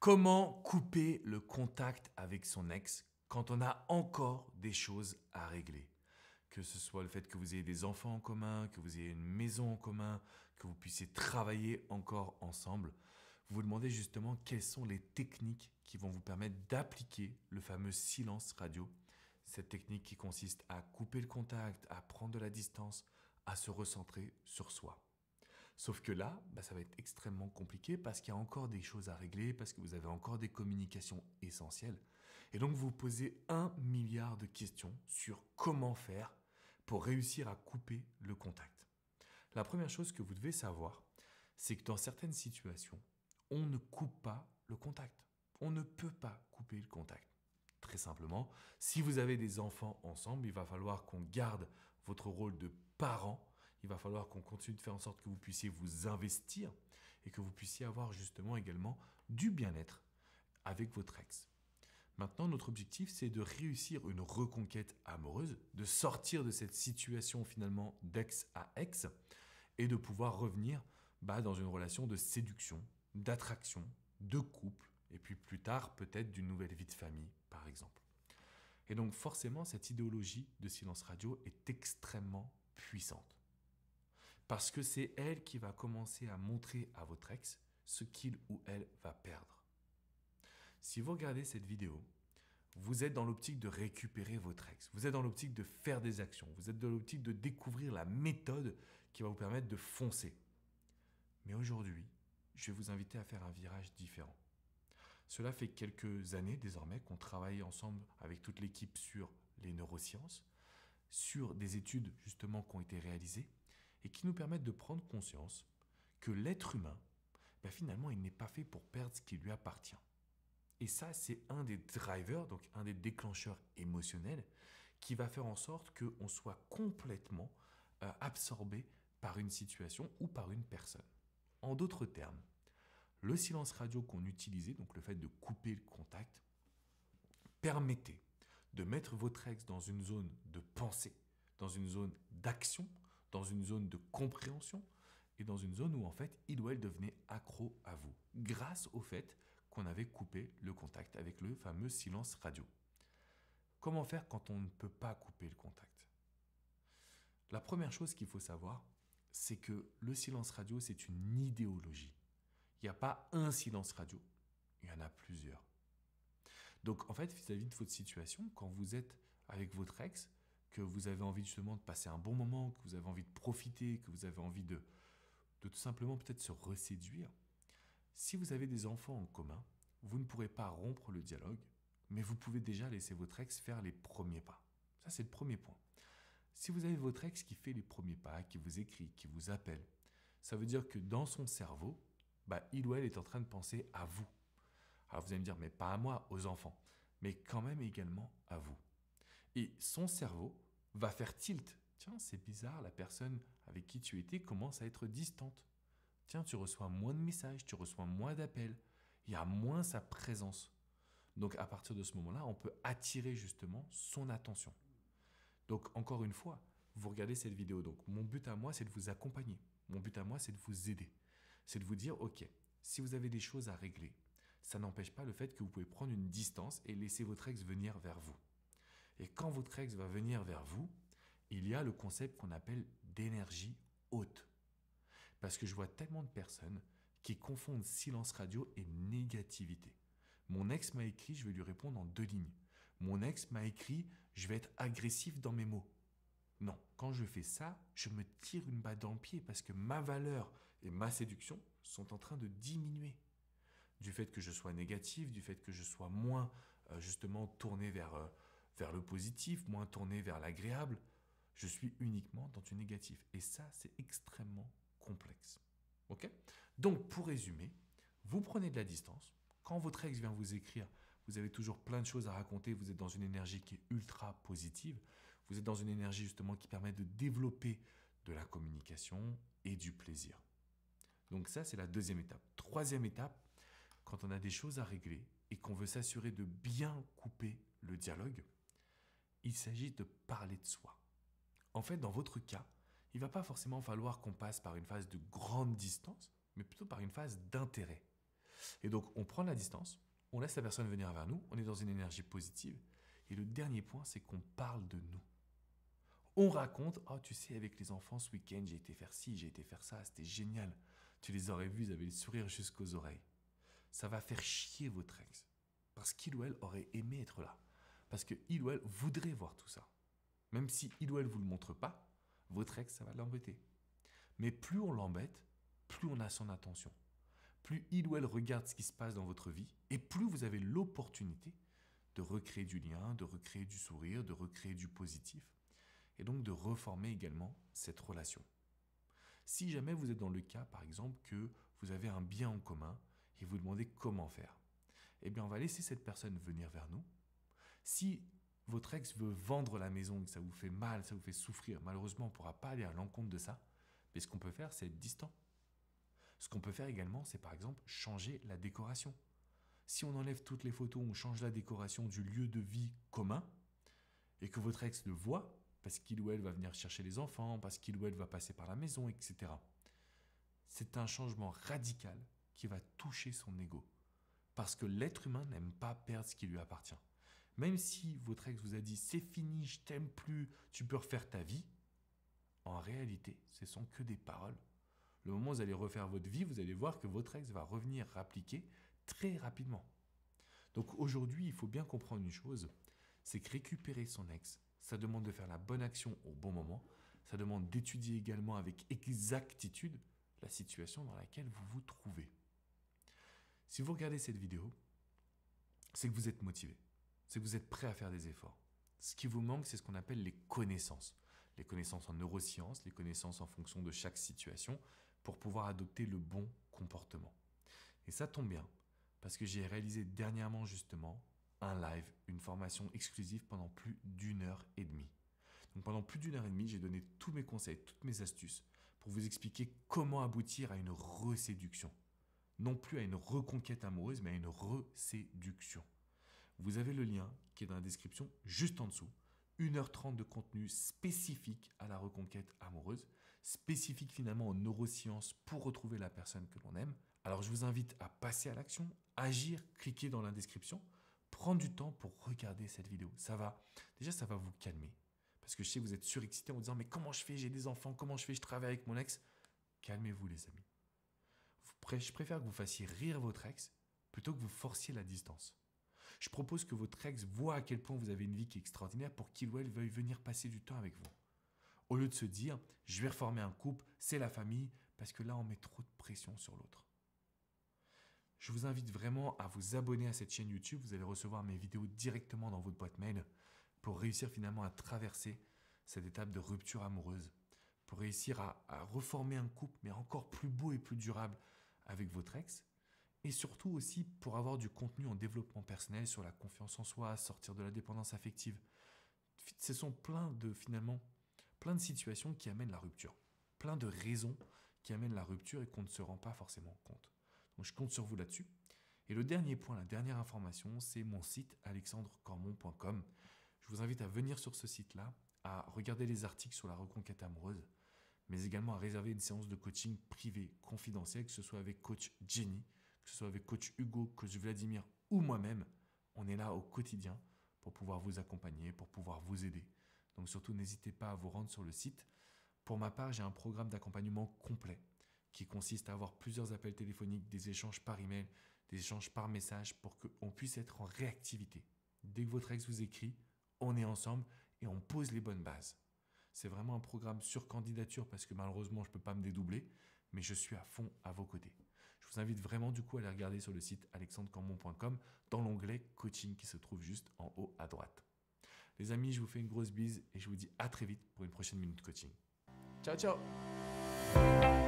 Comment couper le contact avec son ex quand on a encore des choses à régler? Que ce soit le fait que vous ayez des enfants en commun, que vous ayez une maison en commun, que vous puissiez travailler encore ensemble. Vous vous demandez justement quelles sont les techniques qui vont vous permettre d'appliquer le fameux silence radio. Cette technique qui consiste à couper le contact, à prendre de la distance, à se recentrer sur soi. Sauf que là, ça va être extrêmement compliqué parce qu'il y a encore des choses à régler, parce que vous avez encore des communications essentielles. Et donc vous vous posez 1 milliard de questions sur comment faire pour réussir à couper le contact. La première chose que vous devez savoir, c'est que dans certaines situations, on ne coupe pas le contact. On ne peut pas couper le contact. Très simplement, si vous avez des enfants ensemble, il va falloir qu'on garde votre rôle de parent. Il va falloir qu'on continue de faire en sorte que vous puissiez vous investir et que vous puissiez avoir justement également du bien-être avec votre ex. Maintenant, notre objectif, c'est de réussir une reconquête amoureuse, de sortir de cette situation finalement d'ex à ex et de pouvoir revenir dans une relation de séduction, d'attraction, de couple et puis plus tard peut-être d'une nouvelle vie de famille par exemple. Et donc forcément, cette idéologie de silence radio est extrêmement puissante. Parce que c'est elle qui va commencer à montrer à votre ex ce qu'il ou elle va perdre. Si vous regardez cette vidéo, vous êtes dans l'optique de récupérer votre ex. Vous êtes dans l'optique de faire des actions. Vous êtes dans l'optique de découvrir la méthode qui va vous permettre de foncer. Mais aujourd'hui, je vais vous inviter à faire un virage différent. Cela fait quelques années désormais qu'on travaille ensemble avec toute l'équipe sur les neurosciences, sur des études justement qui ont été réalisées et qui nous permettent de prendre conscience que l'être humain, finalement, il n'est pas fait pour perdre ce qui lui appartient. Et ça, c'est un des drivers, donc un des déclencheurs émotionnels qui va faire en sorte qu'on soit complètement absorbé par une situation ou par une personne. En d'autres termes, le silence radio qu'on utilisait, donc le fait de couper le contact, permettait de mettre votre ex dans une zone de pensée, dans une zone d'action, dans une zone de compréhension et dans une zone où en fait il ou elle devenait accro à vous, grâce au fait qu'on avait coupé le contact avec le fameux silence radio. Comment faire quand on ne peut pas couper le contact? La première chose qu'il faut savoir, c'est que le silence radio, c'est une idéologie. Il n'y a pas un silence radio, il y en a plusieurs. Donc en fait, vis-à-vis de votre situation, quand vous êtes avec votre ex, que vous avez envie justement de passer un bon moment, que vous avez envie de profiter, que vous avez envie de tout simplement peut-être se reséduire, si vous avez des enfants en commun, vous ne pourrez pas rompre le dialogue, mais vous pouvez déjà laisser votre ex faire les premiers pas. Ça, c'est le premier point. Si vous avez votre ex qui fait les premiers pas, qui vous écrit, qui vous appelle, ça veut dire que dans son cerveau, il ou elle est en train de penser à vous. Alors vous allez me dire, mais pas à moi, aux enfants, mais quand même également à vous. Et son cerveau va faire tilt. Tiens, c'est bizarre, la personne avec qui tu étais commence à être distante. Tiens, tu reçois moins de messages, tu reçois moins d'appels, il y a moins sa présence. Donc à partir de ce moment-là, on peut attirer justement son attention. Donc encore une fois, vous regardez cette vidéo. Donc mon but à moi, c'est de vous accompagner. Mon but à moi, c'est de vous aider. C'est de vous dire, ok, si vous avez des choses à régler, ça n'empêche pas le fait que vous pouvez prendre une distance et laisser votre ex venir vers vous. Et quand votre ex va venir vers vous, il y a le concept qu'on appelle d'énergie haute. Parce que je vois tellement de personnes qui confondent silence radio et négativité. Mon ex m'a écrit, je vais lui répondre en 2 lignes. Mon ex m'a écrit, je vais être agressif dans mes mots. Non, quand je fais ça, je me tire une balle dans le pied parce que ma valeur et ma séduction sont en train de diminuer. Du fait que je sois négatif, du fait que je sois moins justement tourné vers le positif, moins tourné vers l'agréable, je suis uniquement dans du négatif. Et ça, c'est extrêmement complexe. Ok? Donc, pour résumer, vous prenez de la distance. Quand votre ex vient vous écrire, vous avez toujours plein de choses à raconter, vous êtes dans une énergie qui est ultra positive, vous êtes dans une énergie justement qui permet de développer de la communication et du plaisir. Donc ça, c'est la 2e étape. 3e étape, quand on a des choses à régler et qu'on veut s'assurer de bien couper le dialogue, il s'agit de parler de soi. En fait, dans votre cas, il ne va pas forcément falloir qu'on passe par une phase de grande distance, mais plutôt par une phase d'intérêt. Et donc, on prend la distance, on laisse la personne venir vers nous, on est dans une énergie positive. Et le dernier point, c'est qu'on parle de nous. On raconte, oh tu sais, avec les enfants ce week-end, j'ai été faire ci, j'ai été faire ça, c'était génial. Tu les aurais vus, ils avaient le sourire jusqu'aux oreilles. Ça va faire chier votre ex. Parce qu'il ou elle aurait aimé être là. Parce qu'il ou elle voudrait voir tout ça. Même si il ou elle ne vous le montre pas, votre ex, ça va l'embêter. Mais plus on l'embête, plus on a son attention. Plus il ou elle regarde ce qui se passe dans votre vie, et plus vous avez l'opportunité de recréer du lien, de recréer du sourire, de recréer du positif, et donc de reformer également cette relation. Si jamais vous êtes dans le cas, par exemple, que vous avez un bien en commun et vous demandez comment faire, eh bien on va laisser cette personne venir vers nous. Si votre ex veut vendre la maison, que ça vous fait mal, ça vous fait souffrir, malheureusement on ne pourra pas aller à l'encontre de ça, mais ce qu'on peut faire, c'est être distant. Ce qu'on peut faire également, c'est par exemple changer la décoration. Si on enlève toutes les photos, on change la décoration du lieu de vie commun, et que votre ex le voit, parce qu'il ou elle va venir chercher les enfants, parce qu'il ou elle va passer par la maison, etc. C'est un changement radical qui va toucher son ego. Parce que l'être humain n'aime pas perdre ce qui lui appartient. Même si votre ex vous a dit « c'est fini, je t'aime plus, tu peux refaire ta vie », en réalité, ce ne sont que des paroles. Le moment où vous allez refaire votre vie, vous allez voir que votre ex va revenir appliquer très rapidement. Donc aujourd'hui, il faut bien comprendre une chose, c'est que récupérer son ex, ça demande de faire la bonne action au bon moment, ça demande d'étudier également avec exactitude la situation dans laquelle vous vous trouvez. Si vous regardez cette vidéo, c'est que vous êtes motivé, c'est que vous êtes prêt à faire des efforts. Ce qui vous manque, c'est ce qu'on appelle les connaissances. Les connaissances en neurosciences, les connaissances en fonction de chaque situation pour pouvoir adopter le bon comportement. Et ça tombe bien, parce que j'ai réalisé dernièrement justement un live, une formation exclusive pendant plus d'1h30. Donc pendant plus d'1h30, j'ai donné tous mes conseils, toutes mes astuces pour vous expliquer comment aboutir à une reséduction. Non plus à une reconquête amoureuse, mais à une reséduction. Vous avez le lien qui est dans la description juste en dessous. 1h30 de contenu spécifique à la reconquête amoureuse, spécifique finalement aux neurosciences pour retrouver la personne que l'on aime. Alors je vous invite à passer à l'action, agir, cliquer dans la description, prendre du temps pour regarder cette vidéo. Ça va vous calmer. Parce que je sais que vous êtes surexcité en vous disant « mais comment je fais, j'ai des enfants, comment je fais, je travaille avec mon ex ?» Calmez-vous les amis. Je préfère que vous fassiez rire votre ex plutôt que vous forciez la distance. Je propose que votre ex voit à quel point vous avez une vie qui est extraordinaire pour qu'il ou elle veuille venir passer du temps avec vous. Au lieu de se dire « je vais reformer un couple, c'est la famille », parce que là on met trop de pression sur l'autre. Je vous invite vraiment à vous abonner à cette chaîne YouTube. Vous allez recevoir mes vidéos directement dans votre boîte mail pour réussir finalement à traverser cette étape de rupture amoureuse, pour réussir à reformer un couple, mais encore plus beau et plus durable avec votre ex, et surtout aussi pour avoir du contenu en développement personnel sur la confiance en soi, sortir de la dépendance affective. Ce sont plein de situations qui amènent la rupture, plein de raisons qui amènent la rupture et qu'on ne se rend pas forcément compte. Donc je compte sur vous là-dessus. Et le dernier point, la dernière information, c'est mon site alexandrecormon.com. Je vous invite à venir sur ce site-là, à regarder les articles sur la reconquête amoureuse, mais également à réserver une séance de coaching privée, confidentielle, que ce soit avec coach Jenny, que ce soit avec coach Hugo, coach Vladimir ou moi-même. On est là au quotidien pour pouvoir vous accompagner, pour pouvoir vous aider. Donc surtout, n'hésitez pas à vous rendre sur le site. Pour ma part, j'ai un programme d'accompagnement complet qui consiste à avoir plusieurs appels téléphoniques, des échanges par email, des échanges par message pour qu'on puisse être en réactivité. Dès que votre ex vous écrit, on est ensemble et on pose les bonnes bases. C'est vraiment un programme sur candidature parce que malheureusement, je ne peux pas me dédoubler, mais je suis à fond à vos côtés. Je vous invite vraiment du coup à aller regarder sur le site alexandrecormon.com dans l'onglet coaching qui se trouve juste en haut à droite. Les amis, je vous fais une grosse bise et je vous dis à très vite pour une prochaine minute coaching. Ciao, ciao!